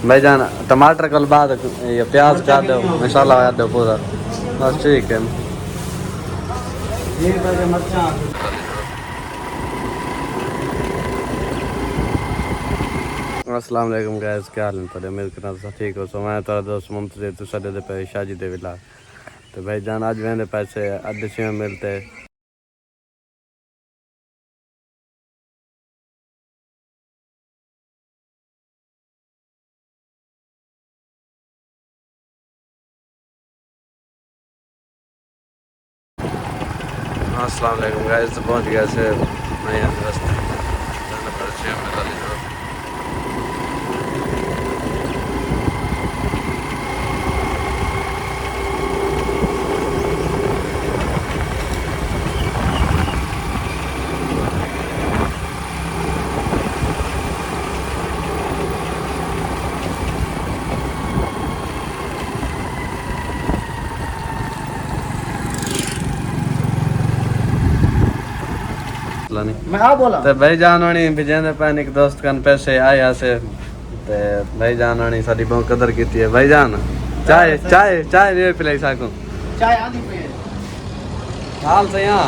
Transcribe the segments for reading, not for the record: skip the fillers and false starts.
भाईजान टमाटर कल बाद ये प्याज काट दो, मसाला काट दो पूरा, बस ठीक है। अस्सलाम वालेकुम गाइस, क्या हाल है थोड़े मेरे करना ठीक हो। सो मैं थोड़ा दोस्त मुमताज तो सदे पे शाजी दे विला तो भाईजान आज वेंदे पैसे अद्धे से मिलते। अस्सलाम वालेकुम गाइस, तो पहुंच गया से मैं यहाँ रास्ते जाना पर से मिला ली। मैं आ बोला तो भाई जान होनी बिजेंदे पैन एक दोस्त कन पैसे आया से ते भाई जान होनी साडी बहुत कदर कीती है। भाई जान चाय चाय चाय नहीं पिलाई सकूं, चाय आंदी पे हाल से यहाँ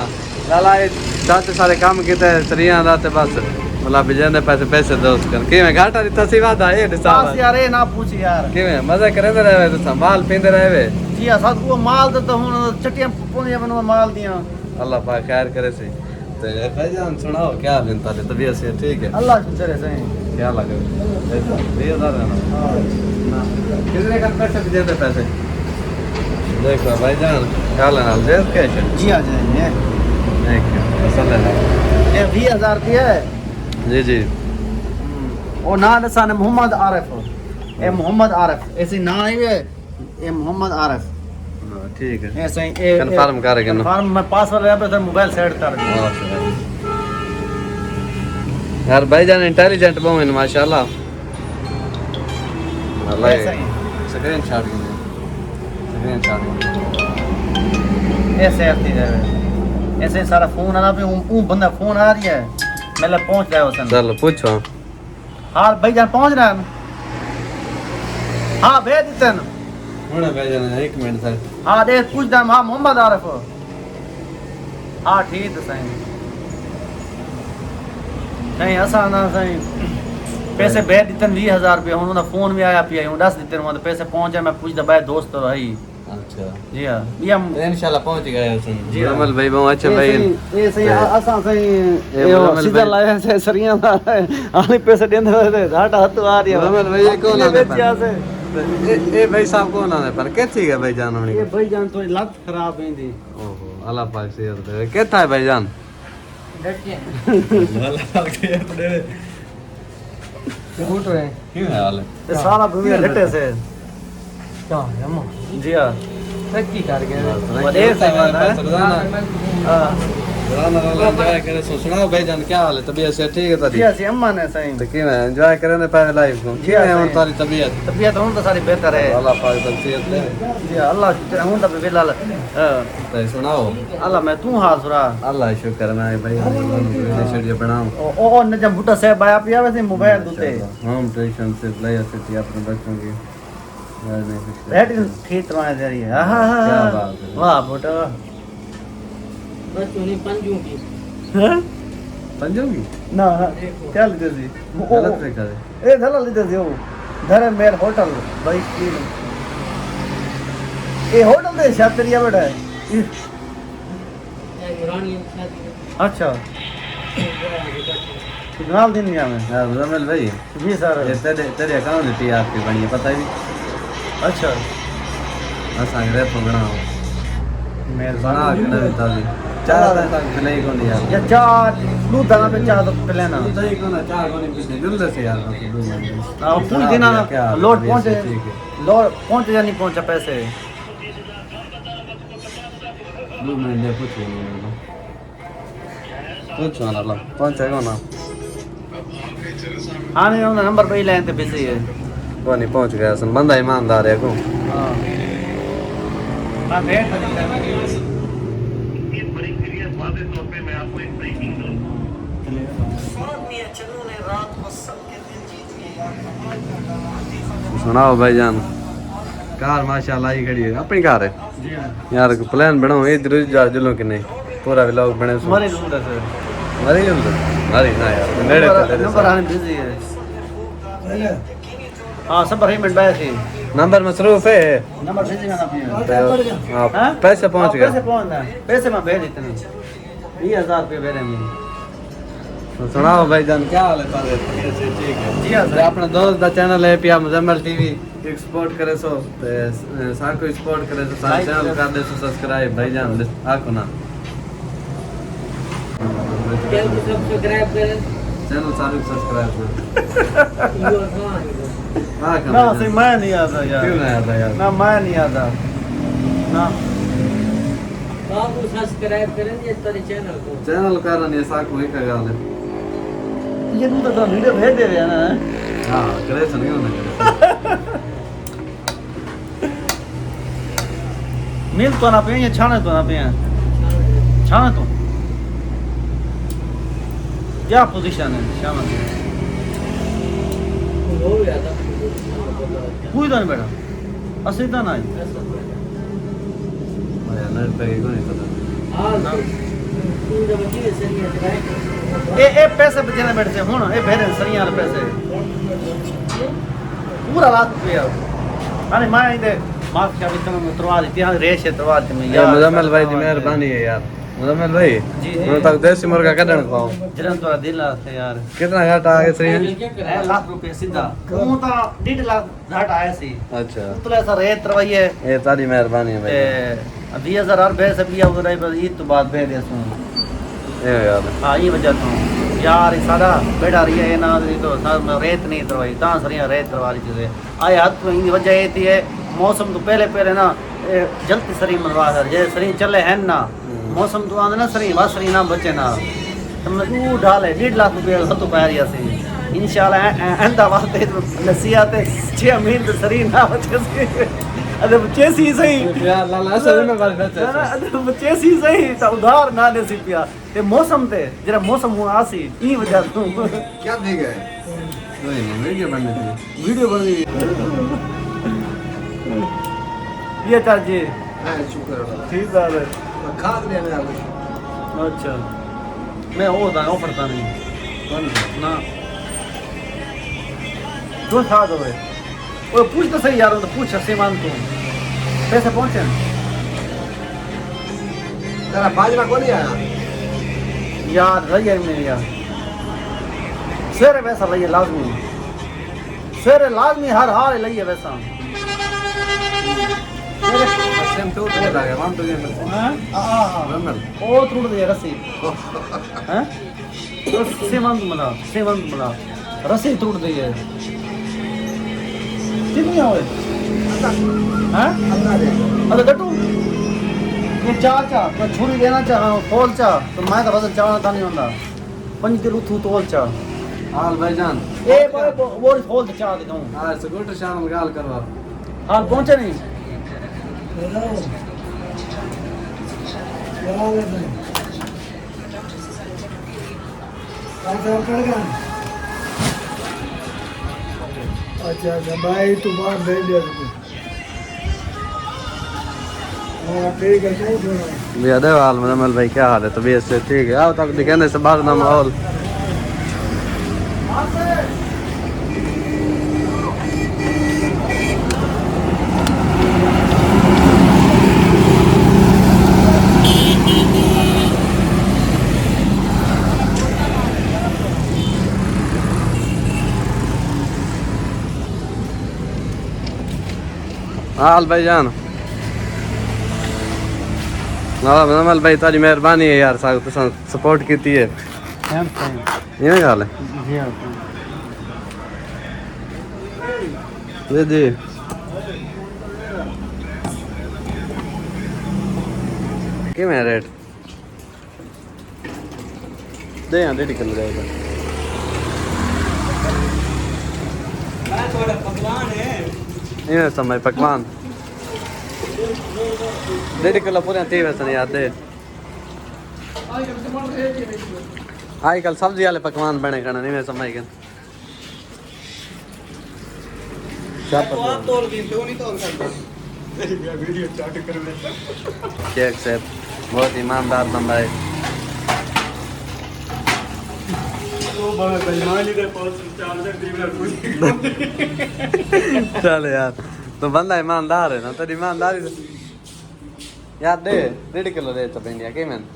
लाला चाचे सारे काम कीते सरिया दा ते बस मतलब बिजेंदे पैसे पैसे दोस्त कन कि मैं घाटा दिता सी वादा है बस यार ए ना पूछ यार कि मैं मजा करदे रहे तो संभाल पींदे रहे। जी साथ को माल तो हुन चटियां पोंदियां बनवा माल दियां। अल्लाह पाक खैर करे सी। तो भाईजान सुनाओ क्या हाल है ताले, तबीयत से ठीक है? अल्लाह शुक्र है सही। क्या लगे 20,000 है ना कितने का पैसे देते पैसे देखो भाईजान क्या लेना जेब कैश है? जी आ जाएंगे देख असल है ये 20,000 रुपया है जी जी। और ना दसाने मोहम्मद आरिफ ए मोहम्मद आरिफ ऐसे ना है ये मोहम्मद आरिफ ठीक है ऐसे कंफर्म करेंगे ना कंफर्म मैं पासवर्ड यहाँ पे सर मोबाइल सेट कर दूँ यार भाईजान इंटेलिजेंट बहुत है माशाल्लाह। अल्लाह स्क्रीन शॉट ऐसे आती है ऐसे सारा फोन आ रहा पे बंदा फोन आ रही है मतलब पहुंच रहा है उसन। चलो पूछो। हाँ भाईजान पहुंच रहा है। हाँ भेज देते हैं होना भाईजान 1 मिनट सर। हाँ दे पूछ दम। हाँ मोहम्मद आरिफ हाँ ठीक है सही नहीं असा ना सही पैसे भेज देते 20,000 रुपया उन्होंने फोन भी आया पिया हूँ 10 देते वहाँ पैसे पहुँचे मैं पूछ दबाए दोस्त तो रही। अच्छा जी हाँ ये हम इंशाल्लाह पहुंच गए जी रमल भाई बहुत अच्छे भाई ये सही असा सही ये सीधा लाया से सरियां दा आले पैसे देंदे रहे घाटा हत आ रही है। रमल भाई ये कौन आने पर ए भाई साहब कौन आने पर कैसी है भाई जान होनी? ये भाई जान थोड़ी लत खराब है दी। ओहो अल्लाह पाक सेहत दे। कैसा है भाई जान? अल्लाह पाक सेहत दे। फोटो है क्यों है हाल है ये सारा भूमि लट्टे से क्या है अम्मा जी हां की कर गए वो देर से बात है। हां राना वाला एंजॉय करे सुनाओ भाई जान क्या हाल है? तबीयत से ठीक है तारी? जी सी अम्मा ने सही तो क्यों है एंजॉय करे ने पहले लाइफ को क्यों है और तारी तबीयत तो सारी बेहतर है अल्लाह पाक तक सेहत दे। जी अल्लाह शुक्र हूं तो बिलाल तो सुनाओ अल्लाह मैं तू हाल सुरा अल्लाह शुक्र मैं भाई शेडियो बनाऊं ओ नजम बूटा साहब आया पिया वैसे मोबाइल दूते हम टेंशन से ले सकती अपने बच्चों की बैटरी ठीक तरह दे रही है। हां क्या बात है वाह बेटा बच्चों ने पंजों की हैं पंजों की ना क्या लेते सी गलत पे करे ए धला लेते सी वो धरे मेर होटल भाई की ए होटल दे छात्रिया बेटा रानी शादी अच्छा कितना दिन गया मैं यार रमल भाई जी सर ये तेरे अकाउंट में आपकी बनी है पता ही अच्छा असा रे पगड़ा मेरे बना के नवी ताली चाह तक नहीं को नहीं यार या चार दूध दाना पे चाह तो पहले ना दही को ना चाह को नहीं पीछे जल्दी से यार हां पूछ देना लोड पहुंचे लोड पहुंचे या नहीं पहुंचा पैसे 2 महीने पूछो पूछो ना ला पहुंचेगा ना हाँ नहीं उन्होंने नंबर पे ही लाए थे पैसे ये वो नहीं पहुंच गया सन बंदा ईमानदार है को हाँ हाँ भेज रात को सबके दिल जीत लिए सुनाओ भाईजान। कार माशाल्लाह ही खड़ी है, अपनी कार है जी हाँ। यार। प्लान बनाओ इधर जा जुलो कि नहीं, पूरा व्लॉग बने सो मरे लूंगा सर। मरी जुल मरी ना यार नेड़े कर दे नंबर आने बिजी है। हाँ सब रही मिनट बैठ नंबर मसरूफ है। नंबर भेजी ना अपनी। हाँ पैसे पहुंच गए। पैसे पहुंच गए, पैसे मैं भेज इतने 20,000 रुपये भेजे मुझे। तो सुनाओ भाईजान क्या हाल है सारे? ठीक है जी हाँ ते सर। अपने दोस्त दा चैनल है पिया मुजम्मल टीवी, एक सपोर्ट करे सो ते साको सपोर्ट करे सो सारे चैनल कर दे सो सब्सक्राइब भाईजान आको ना क्या कुछ सब्सक्राइब करें चैनल सारे सब्सक्राइब करो। यू कौन हां ना सही मैं नहीं आता यार। क्यों नहीं आता यार? ना मैं नहीं आता ना। आप सब्सक्राइब करें ये तेरे चैनल को चैनल कारण ये साको एक गाल है। ये तो वीडियो भेज दे रहे हैं ना। हां करे सो नहीं होना मिल तो ना पे ये छाने तो ना पे छाने तो क्या पोजीशन है शाम में? हो गया था कोई तो नहीं बैठा असली तो ना यार नेट पे को नहीं पता। हां ना तू जब की सही है ए पैसे बचने बैठे हुन ए भेरे सरियां वाले पैसे पूरा लाख रुपया अरे मैं इधे माफ क्या भी तुम उतरवा दी हां रेश उतरवा दी मैं यार मुजम्मल भाई की मेहरबानी है यार। मुजम्मल भाई जी, जी। मैं तक देसी मुर्गा कढण खाओ जरन तो दिल आते यार कितना घाटा आ गया सही? क्या लाख रुपया सीधा हूं तो 1.5 लाख घाट आया सी अच्छा तो ऐसा रेत रवैये ये तारी मेहरबानी है भाई। ते 20,000 और भेज सब लिया उधर पर ईद तो बाद भेज दे सो ये यार हाँ ये वजह तो यार सारा बैठा रही है ना तो सर रेत नहीं तरवाई ता सरिया रेत तरवा रही चीज़ें आए हाथ तो इन वजह ये थी है मौसम तो पहले ना जल्दी सरी मनवा सर जैसे सरी चले हैं ना मौसम तो आंदा ना सरी बस सरी ना बचे ना तुमने तू ढाले 1.5 लाख रुपया तो पाया रिया सी इंशाल्लाह अंदा वास्ते नसीहत 6 महीने सरी ना बचे सी अरे बच्चे सी सही यार लाला असल में बात है। अरे बच्चे सी सही तो उधार ना दे सी पिया ते मौसम ते जरा मौसम हुआ आसी ई वजह तो क्या दे गए? कोई नहीं वीडियो बनने थी। वीडियो बन गई ये चाची शुक्र ठीक है खाद लेने आ गए। अच्छा मैं वो था ऑफर था नहीं कौन ना जो था तो वो पूछ तो सही यार वो तो पूछ सीमान तू पैसे पहुंचे तेरा बाजरा कौन आया? यार रही है मेरी यार सर वैसा रही है लाजमी सर लाजमी हर हाल रही है वैसा सेम टू तो लगा वन टू गेम हाँ नॉर्मल ओ टूट गई रस्सी हैं तो सीमंत मला रस्सी टूट गई है कितनी हुए हैं अरे गट्टू ये चाचा मैं छुरी देना चाह तोल चा तो मैं तो बस चावना था नहीं होता 5 किलो तू तोल चा हाल भाईजान ए वो तोल चा दे दूं हां स्कूटर शाम गाल करवा हाल पहुंचे नहीं अच्छा अच्छा भाई तू बाहर भेज दिया हाँ ठीक है नहीं छोड़ा भैया दे हाल मुजम्मल भाई क्या हाल है? तबीयत से ठीक है? आओ तक दिखाने से बाद ना माहौल हाल भाईजान हाँ मुजम्मल भाई तारी मेहरबानी है यार साग तुसा सपोर्ट की है ये गल है जी जी कि मैं रेट दे यहाँ डेढ़ किलो जाएगा ये समय पकवान 1.5 किलो पूरे थी वैसे नहीं आते आजकल सब्जी वाले पकवान बने खाना नहीं मैं समझ गया आप तोड़ दी तो नहीं तोड़ सकता तेरी वीडियो चाट कर ले शेख साहब बहुत ईमानदार बंदा है। तो बड़ा बेईमान इधर पास चार्जर दीवार पूछ चल यार तो बंदा ईमानदार है ना, तो ईमानदारी यार दे 1.5 किलो दे तो इंडिया के मैंने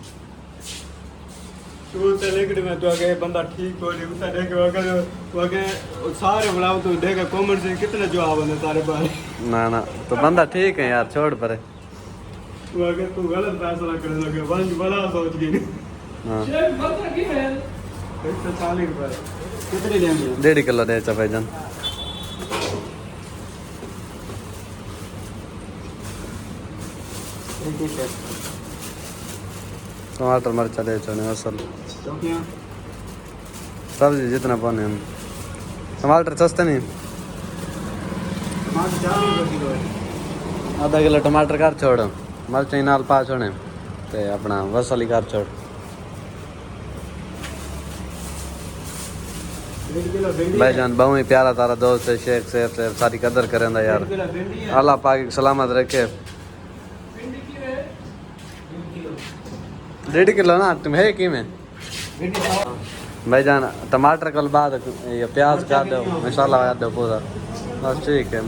तू चले कि मैं तो आगे बंदा ठीक हो नहीं उतना देख वाके सारे बुलाओ तो देखा कमेंट से कितने जवाब है तारे बारे ना ना तो बंदा ठीक है यार, छोड़ परे। तू आगे तू गलत फैसला करने लगे वंश बड़ा सोच गई हाँ 140 रुपए कितने देंगे 1.5 किलो दे चा भाईजान। टमाटर मरचा दे चो असल चौकियां सब्जी जितना पाने हम। टमाटर सस्ते नहीं, टमाटर 40 रुपए किलो है आधा किलो टमाटर कर छोड़, मरचा ही नाल पा छोड़े ते अपना वसली कर छोड़। 1 किलो भिंडी भाईजान बहुत ही प्यारा तारा दोस्त है शेख से सारी कदर करेंदा यार। 1 किलो भिंडी है अल्लाह पाक सलामत रखे। 1.5 किलो ना तुम है कि में भिंडी भाईजान टमाटर कल बाद ये प्याज काट दो मसाला काट दो पूरा बस ठीक है।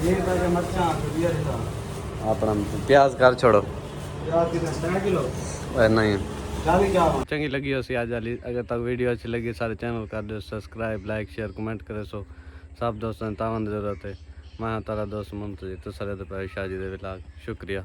ये पैसे मरचा दिया था अपना प्याज कर छोड़ो प्याज कितना 3 किलो नहीं 40 क्या चंगी लगी हो सी आज वाली। अगर तक वीडियो अच्छी लगी सारे चैनल कर दो सब्सक्राइब लाइक शेयर कमेंट करे सो सब दोस्तों तावन जरूरत है। मैं तारा दोस्त मुंतजी तो सारे शाहजी दे विलाग शुक्रिया।